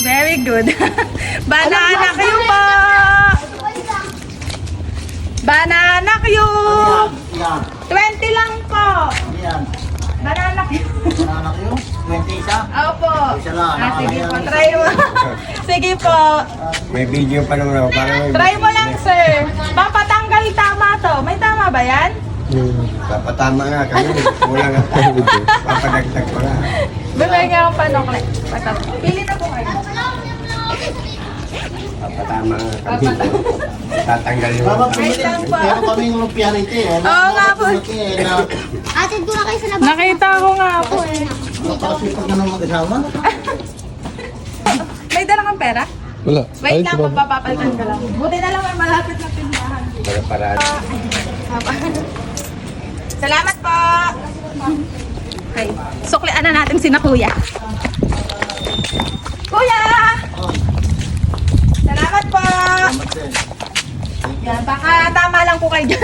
Very good. Banana cue po! Banana cue! Yan. 20 lang po! Yan. Banana cue. Anak yun? 20 isa? Opo. Isa lang. Sige po, try mo. Sige po. May video pa naman ako. Parang may Try mo lang, sir. Papatanggal tama to. May tama ba yan? Papatama nga kami. Kulang nga. Papadagdag pa nga. Bumay nga akong panokle. Pili na po kayo. Papatama nga kami. Tatanggal yung Baba, Wait lang po. meron kaming lumpia rito eh. Oo nga po. Atid ko na kayo sa labas. Nakita ko nga po eh. Napakasipag na ng mag-asawa. May dala kang pera? Wala. Wait lang, magpapapalitan ka lang. Buti na lang may malapit na tindahan. para paraan. Salamat po! Okay. Suklian na natin si na kuya. Kuya! Salamat po! Yan, baka tama lang po kayo dyan.